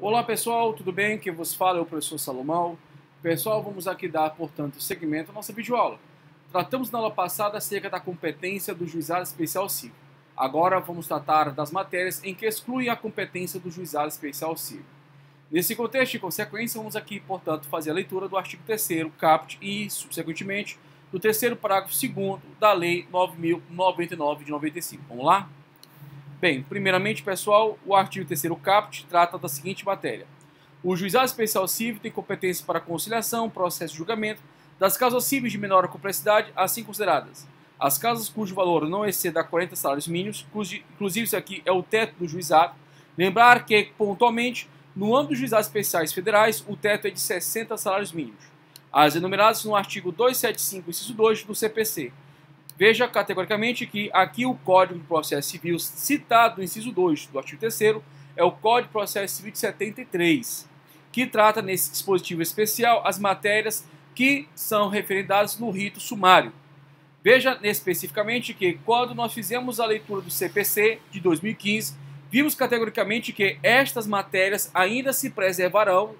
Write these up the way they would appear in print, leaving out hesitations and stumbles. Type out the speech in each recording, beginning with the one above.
Olá pessoal, tudo bem? Quem vos fala é o professor Salomão. Pessoal, vamos aqui dar, portanto, seguimento à nossa videoaula. Tratamos na aula passada acerca da competência do Juizado Especial Civil. Agora vamos tratar das matérias em que excluem a competência do Juizado Especial Civil. Nesse contexto, em consequência, vamos aqui, portanto, fazer a leitura do artigo 3º, caput, e, subsequentemente, do 3º parágrafo 2º da Lei 9.099 de 95. Vamos lá? Bem, primeiramente, pessoal, o artigo 3º caput trata da seguinte matéria. O Juizado Especial Civil tem competência para conciliação, processo de julgamento das causas cíveis de menor complexidade, assim consideradas as causas cujo valor não exceda 40 salários mínimos, inclusive isso aqui é o teto do juizado. Lembrar que, pontualmente, no âmbito dos juizados especiais federais, o teto é de 60 salários mínimos, as enumeradas no artigo 275, inciso 2 do CPC. Veja categoricamente que aqui o Código de Processo Civil citado no inciso 2 do artigo 3º é o Código de Processo Civil de 73, que trata nesse dispositivo especial as matérias que são referendadas no rito sumário. Veja especificamente que quando nós fizemos a leitura do CPC de 2015, vimos categoricamente que estas matérias ainda se preservarão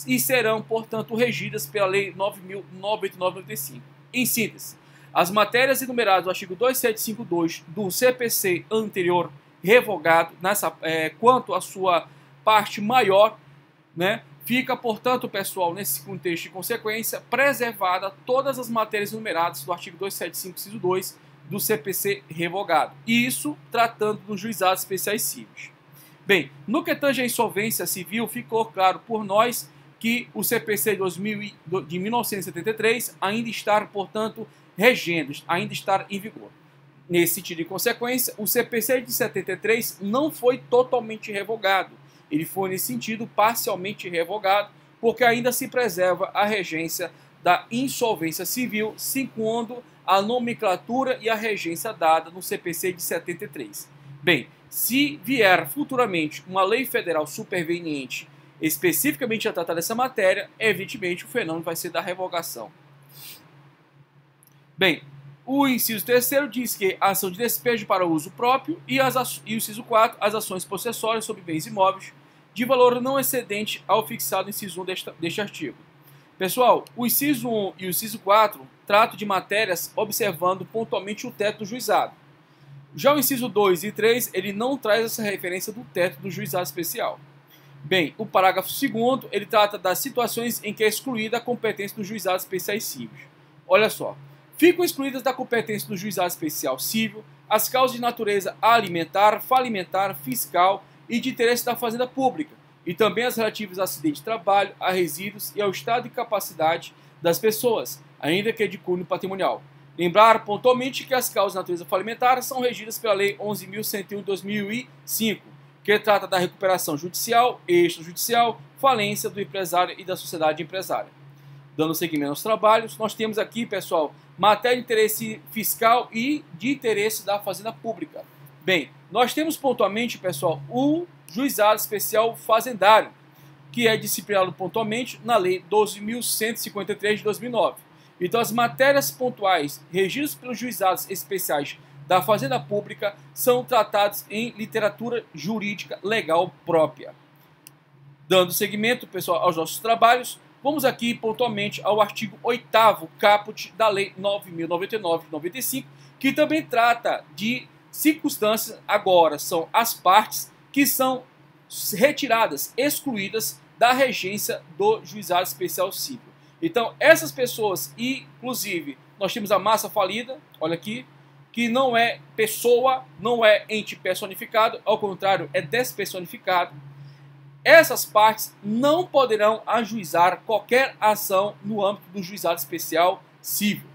e serão, portanto, regidas pela Lei 9.099/95. Em síntese, as matérias enumeradas no artigo 2752 do CPC anterior revogado, quanto à sua parte maior, fica, portanto, pessoal, nesse contexto de consequência, preservada todas as matérias enumeradas do artigo 275, inciso 2 do CPC revogado. E isso tratando dos juizados especiais cíveis. Bem, no que tange à insolvência civil, ficou claro por nós que o CPC de 1973 ainda está, portanto, regendo, ainda está em vigor. Nesse sentido de consequência, o CPC de 73 não foi totalmente revogado. Ele foi, nesse sentido, parcialmente revogado, porque ainda se preserva a regência da insolvência civil, segundo a nomenclatura e a regência dada no CPC de 73. Bem, se vier futuramente uma lei federal superveniente especificamente a tratar dessa matéria, evidentemente o fenômeno vai ser da revogação. Bem, o inciso 3º diz que a ação de despejo para uso próprio e o inciso 4, as ações possessórias sobre bens imóveis de valor não excedente ao fixado no inciso 1 deste artigo. Pessoal, o inciso 1 e o inciso 4 tratam de matérias observando pontualmente o teto do juizado. Já o inciso 2 e 3, ele não traz essa referência do teto do juizado especial. Bem, o parágrafo 2º, ele trata das situações em que é excluída a competência dos juizados especiais cíveis. Olha só. Ficam excluídas da competência do juizado especial civil as causas de natureza alimentar, falimentar, fiscal e de interesse da fazenda pública, e também as relativas a acidente de trabalho, a resíduos e ao estado de capacidade das pessoas, ainda que de cunho patrimonial. Lembrar pontualmente que as causas de natureza falimentar são regidas pela Lei 11.101 de 2005, que trata da recuperação judicial, extrajudicial, falência do empresário e da sociedade empresária. Dando seguimento aos trabalhos, nós temos aqui, pessoal, matéria de interesse fiscal e de interesse da fazenda pública. Bem, nós temos pontualmente, pessoal, o juizado especial fazendário, que é disciplinado pontualmente na Lei 12.153 de 2009. Então, as matérias pontuais regidas pelos juizados especiais da fazenda pública são tratadas em literatura jurídica legal própria. Dando seguimento, pessoal, aos nossos trabalhos, vamos aqui pontualmente ao artigo 8º caput da Lei 9.099 de 95, que também trata de circunstâncias, agora são as partes que são retiradas, excluídas da regência do juizado especial civil. Então, essas pessoas, inclusive, nós temos a massa falida, olha aqui, que não é pessoa, não é ente personificado, ao contrário, é despersonificado. Essas partes não poderão ajuizar qualquer ação no âmbito do juizado especial civil.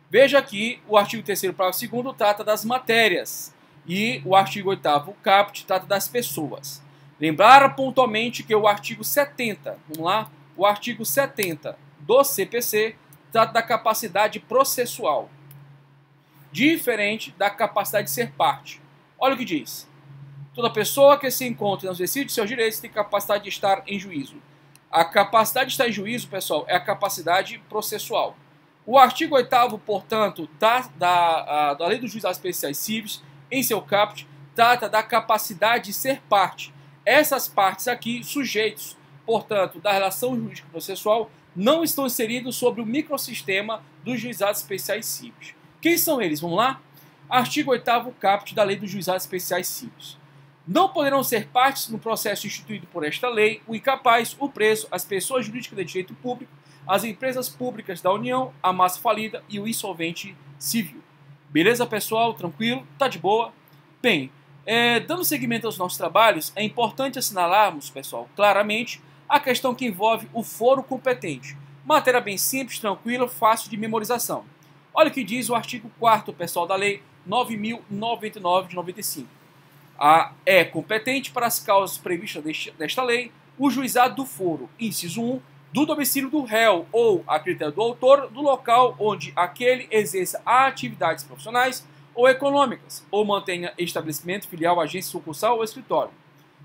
Veja aqui, o artigo 3º, parágrafo 2º, trata das matérias e o artigo 8º caput trata das pessoas. Lembrar pontualmente que o artigo 70, vamos lá, o artigo 70 do CPC trata da capacidade processual, diferente da capacidade de ser parte. Olha o que diz. Toda pessoa que se encontra no exercício de seus direitos tem capacidade de estar em juízo. A capacidade de estar em juízo, pessoal, é a capacidade processual. O artigo 8º, portanto, da Lei dos Juizados Especiais Cíveis, em seu caput, trata da capacidade de ser parte. essas partes aqui, sujeitos, portanto, da relação jurídica processual, não estão inseridos sobre o microsistema dos juizados especiais cíveis. Quem são eles? Vamos lá? Artigo 8º caput da Lei dos Juizados Especiais Cíveis. Não poderão ser partes no processo instituído por esta lei o incapaz, o preso, as pessoas jurídicas de direito público, as empresas públicas da União, a massa falida e o insolvente civil. Beleza, pessoal? Tranquilo? Tá de boa? Bem, dando seguimento aos nossos trabalhos, é importante assinalarmos, pessoal, claramente, a questão que envolve o foro competente. Matéria bem simples, tranquila, fácil de memorização. Olha o que diz o artigo 4º, pessoal, da Lei 9.099 de 95. É competente para as causas previstas desta lei o juizado do foro, inciso 1, do domicílio do réu ou, a critério do autor, do local onde aquele exerça atividades profissionais ou econômicas, ou mantenha estabelecimento, filial, agência, sucursal ou escritório.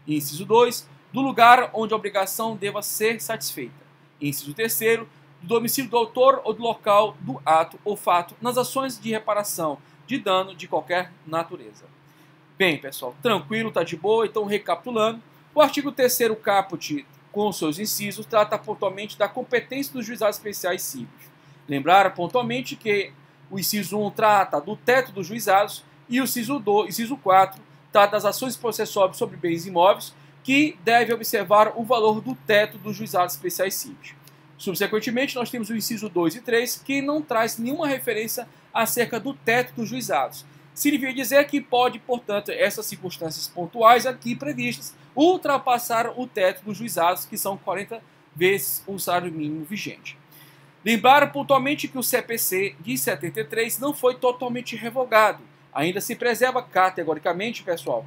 Inciso 2, do lugar onde a obrigação deva ser satisfeita. Inciso 3º, do domicílio do autor ou do local do ato ou fato nas ações de reparação de dano de qualquer natureza. Bem, pessoal, tranquilo, tá de boa. Então, recapitulando, o artigo 3º caput, com seus incisos, trata pontualmente da competência dos juizados especiais cíveis. Lembrar pontualmente que o inciso 1 trata do teto dos juizados e o inciso 4 trata das ações processuais sobre bens imóveis, que deve observar o valor do teto dos juizados especiais cíveis. Subsequentemente, nós temos o inciso 2 e 3, que não traz nenhuma referência acerca do teto dos juizados. Significa dizer que pode, portanto, essas circunstâncias pontuais aqui previstas, ultrapassar o teto dos juizados, que são 40 vezes o salário mínimo vigente. Lembrar pontualmente que o CPC de 73 não foi totalmente revogado. Ainda se preserva categoricamente, pessoal,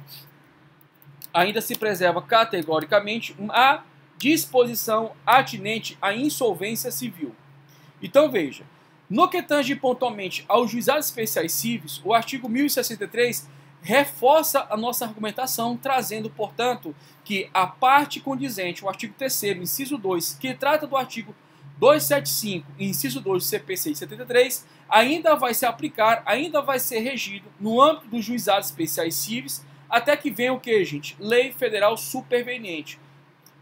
a disposição atinente à insolvência civil. Então, veja, no que tange pontualmente aos juizados especiais cíveis, o artigo 1063 reforça a nossa argumentação, trazendo, portanto, que a parte condizente, o artigo 3º, inciso 2, que trata do artigo 275, inciso 2 do CPC de 73, ainda vai se aplicar, ainda vai ser regido no âmbito dos juizados especiais cíveis, até que venha o que, gente? Lei Federal superveniente.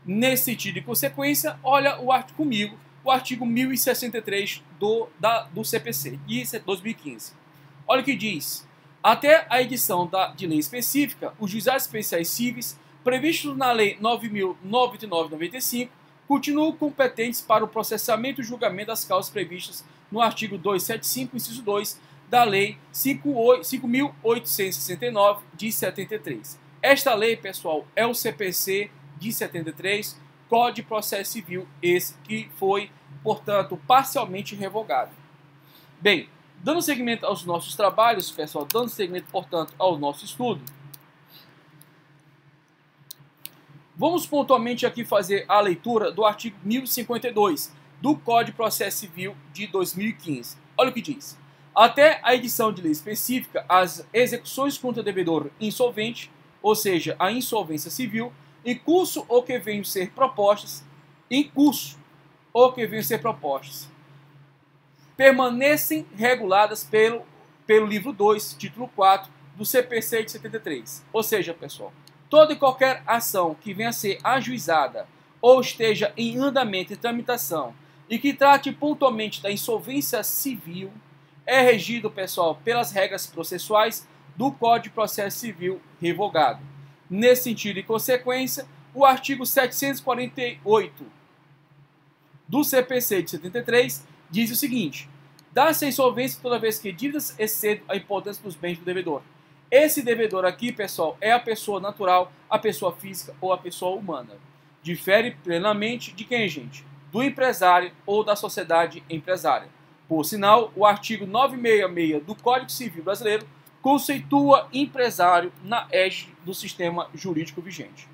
Nesse sentido de consequência, olha comigo o artigo 1063 do CPC, de 2015. Olha o que diz. Até a edição de lei específica, os juizados especiais cíveis, previstos na Lei 9.099 de 95, continuam competentes para o processamento e julgamento das causas previstas no artigo 275, inciso 2, da Lei 5.869 de 73. Esta lei, pessoal, é o CPC de 73, Código de Processo Civil, esse que foi, portanto, parcialmente revogado. Bem, dando seguimento aos nossos trabalhos, pessoal, dando seguimento, portanto, ao nosso estudo, vamos pontualmente aqui fazer a leitura do artigo 1052 do Código de Processo Civil de 2015. Olha o que diz. Até a edição de lei específica, as execuções contra devedor insolvente, ou seja, a insolvência civil, em curso ou que venham ser propostas, permanecem reguladas pelo livro 2, título 4 do CPC de 73. Ou seja, pessoal, toda e qualquer ação que venha a ser ajuizada ou esteja em andamento e tramitação e que trate pontualmente da insolvência civil é regido, pessoal, pelas regras processuais do Código de Processo Civil revogado. Nesse sentido e consequência, o artigo 748 do CPC de 73 diz o seguinte: dá-se a insolvência toda vez que dívidas excedem a importância dos bens do devedor. Esse devedor aqui, pessoal, é a pessoa natural, a pessoa física ou a pessoa humana. Difere plenamente de quem, gente? Do empresário ou da sociedade empresária. Por sinal, o artigo 966 do Código Civil Brasileiro conceitua empresário na égide do sistema jurídico vigente.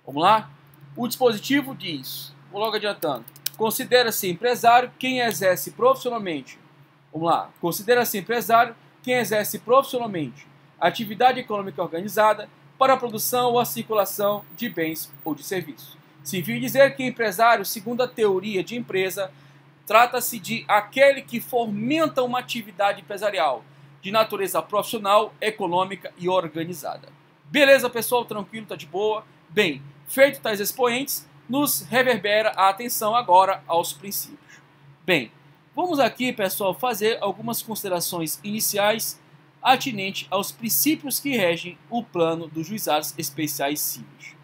Vamos lá? O dispositivo diz, vou logo adiantando, considera-se empresário quem exerce profissionalmente. Vamos lá. Considera-se empresário quem exerce profissionalmente atividade econômica organizada para a produção ou a circulação de bens ou de serviços. Significa dizer que empresário, segundo a teoria de empresa, trata-se de aquele que fomenta uma atividade empresarial de natureza profissional, econômica e organizada. Beleza, pessoal? Tranquilo, tá de boa? Bem, feito tais expoentes, nos reverbera a atenção agora aos princípios. Bem, vamos aqui, pessoal, fazer algumas considerações iniciais atinentes aos princípios que regem o plano dos juizados especiais cíveis.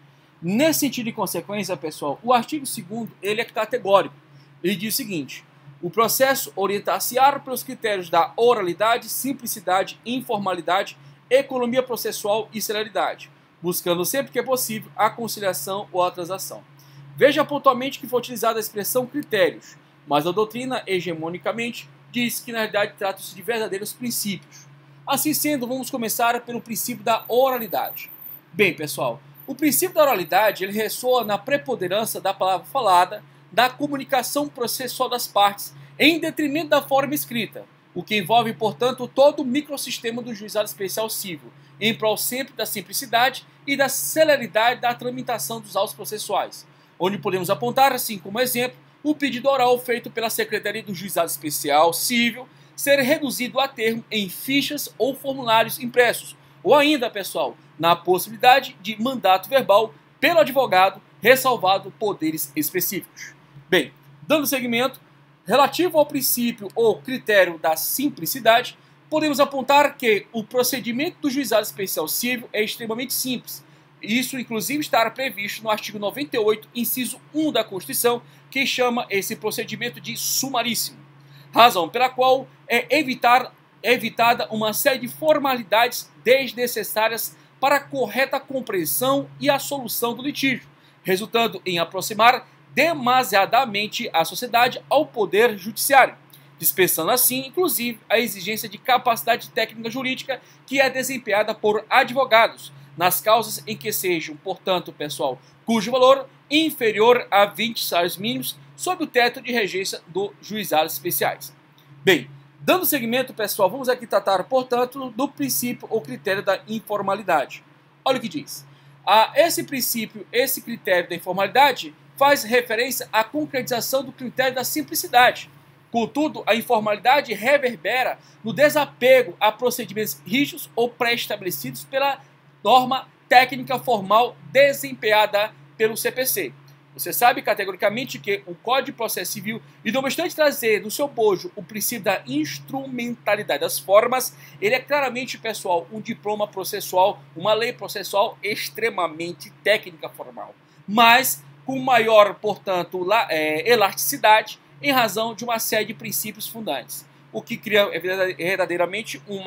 Nesse sentido e consequência, pessoal, o artigo 2º ele é categórico. Ele diz o seguinte: o processo orientar-se-á pelos critérios da oralidade, simplicidade, informalidade, economia processual e celeridade, buscando sempre que é possível a conciliação ou a transação. Veja pontualmente que foi utilizada a expressão critérios, mas a doutrina, hegemonicamente, diz que na realidade trata-se de verdadeiros princípios. Assim sendo, vamos começar pelo princípio da oralidade. Bem, pessoal, o princípio da oralidade ele ressoa na preponderância da palavra falada, da comunicação processual das partes, em detrimento da forma escrita, o que envolve, portanto, todo o microsistema do juizado especial civil, em prol sempre da simplicidade e da celeridade da tramitação dos autos processuais, onde podemos apontar, assim como exemplo, o pedido oral feito pela Secretaria do Juizado Especial Civil ser reduzido a termo em fichas ou formulários impressos, ou ainda, pessoal, na possibilidade de mandato verbal pelo advogado, ressalvado poderes específicos. Bem, dando seguimento, relativo ao princípio ou critério da simplicidade, podemos apontar que o procedimento do juizado especial civil é extremamente simples. Isso, inclusive, está previsto no artigo 98, inciso 1 da Constituição, que chama esse procedimento de sumaríssimo. Razão pela qual é evitada uma série de formalidades desnecessárias para a correta compreensão e a solução do litígio, resultando em aproximar demasiadamente a sociedade ao poder judiciário, dispensando assim, inclusive, a exigência de capacidade técnica jurídica que é desempenhada por advogados, nas causas em que sejam, portanto, pessoal, cujo valor inferior a 20 salários mínimos sob o teto de regência dos juizados especiais. Bem, dando seguimento, pessoal, vamos aqui tratar, portanto, do princípio ou critério da informalidade. Olha o que diz. Esse princípio, esse critério da informalidade faz referência à concretização do critério da simplicidade. Contudo, a informalidade reverbera no desapego a procedimentos rígidos ou pré-estabelecidos pela norma técnica formal desempenhada pelo CPC. Você sabe categoricamente que o Código de Processo Civil, e não obstante trazer no seu bojo o princípio da instrumentalidade das formas, ele é claramente, pessoal, um diploma processual, uma lei processual extremamente técnica formal, mas com maior, portanto, elasticidade em razão de uma série de princípios fundantes, o que cria verdadeiramente um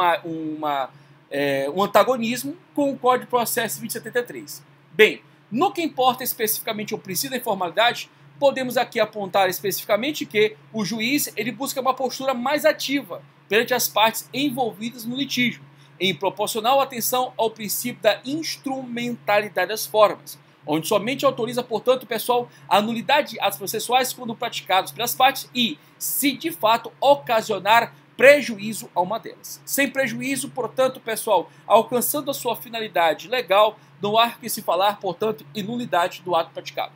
antagonismo com o Código de Processo Civil de 73. Bem, no que importa especificamente o princípio da informalidade, podemos aqui apontar especificamente que o juiz ele busca uma postura mais ativa perante as partes envolvidas no litígio, em proporcional atenção ao princípio da instrumentalidade das formas, onde somente autoriza, portanto, pessoal, a nulidade de atos processuais quando praticados pelas partes e, se de fato ocasionar prejuízo a uma delas. Sem prejuízo, portanto, pessoal, alcançando a sua finalidade legal, não há que se falar, portanto, em nulidade do ato praticado.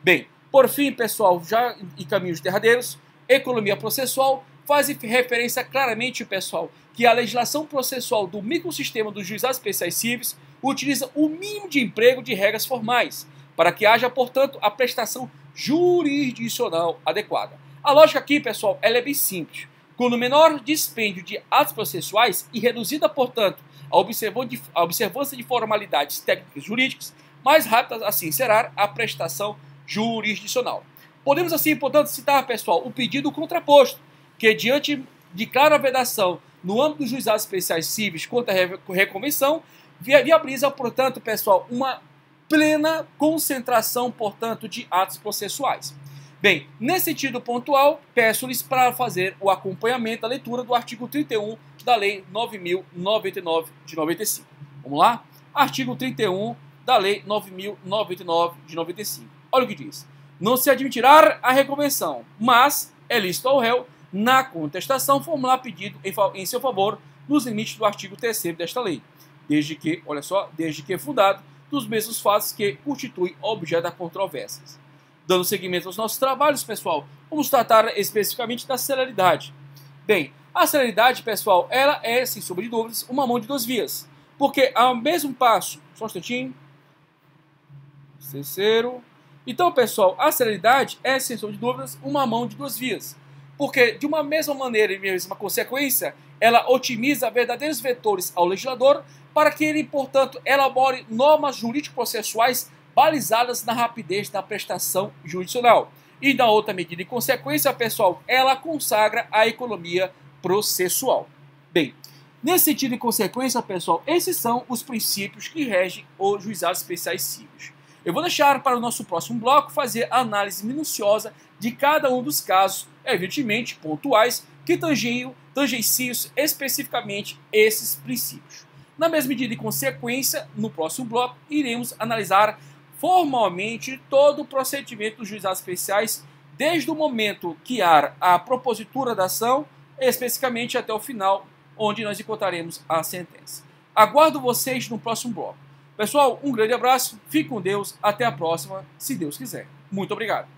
Bem, por fim, pessoal, já em caminhos derradeiros, economia processual faz referência claramente, pessoal, que a legislação processual do microsistema dos juizados especiais cíveis utiliza o mínimo de emprego de regras formais, para que haja, portanto, a prestação jurisdicional adequada. A lógica aqui, pessoal, ela é bem simples. Quando menor dispêndio de atos processuais e reduzida, portanto, a observância de formalidades técnicas jurídicas, mais rápida assim será a prestação jurisdicional. Podemos assim, portanto, citar, pessoal, o pedido contraposto, que diante de clara vedação no âmbito dos juizados especiais cíveis contra a reconvenção, viabiliza, portanto, pessoal, uma plena concentração, portanto, de atos processuais. Bem, nesse sentido pontual, peço-lhes para fazer o acompanhamento da leitura do artigo 31 da Lei 9.099 de 95. Vamos lá? Artigo 31 da Lei 9.099 de 95. Olha o que diz. Não se admitirá a reconvenção, mas é lícito ao réu, na contestação, formular pedido em seu favor nos limites do artigo 3º desta lei, desde que, olha só, desde que fundado dos mesmos fatos que constituem objeto da controvérsia. Dando seguimento aos nossos trabalhos, pessoal, vamos tratar especificamente da celeridade. Bem, a celeridade, pessoal, ela é, sem sombra de dúvidas, uma mão de duas vias. Porque ao mesmo passo, só um instantinho. Terceiro. Então, pessoal, a celeridade é, sem sombra de dúvidas, uma mão de duas vias. Porque, de uma mesma maneira e mesma consequência, ela otimiza verdadeiros vetores ao legislador para que ele, portanto, elabore normas jurídico-processuais balizadas na rapidez da prestação jurisdicional. E, na outra medida e consequência, pessoal, ela consagra a economia processual. Bem, nesse sentido e consequência, pessoal, esses são os princípios que regem os juizados especiais cíveis. Eu vou deixar para o nosso próximo bloco fazer a análise minuciosa de cada um dos casos, evidentemente pontuais, que tangenciam especificamente esses princípios. Na mesma medida e consequência, no próximo bloco, iremos analisar formalmente todo o procedimento dos juizados especiais, desde o momento que há a propositura da ação, especificamente até o final, onde nós encontraremos a sentença. Aguardo vocês no próximo bloco. Pessoal, um grande abraço, fique com Deus, até a próxima, se Deus quiser. Muito obrigado.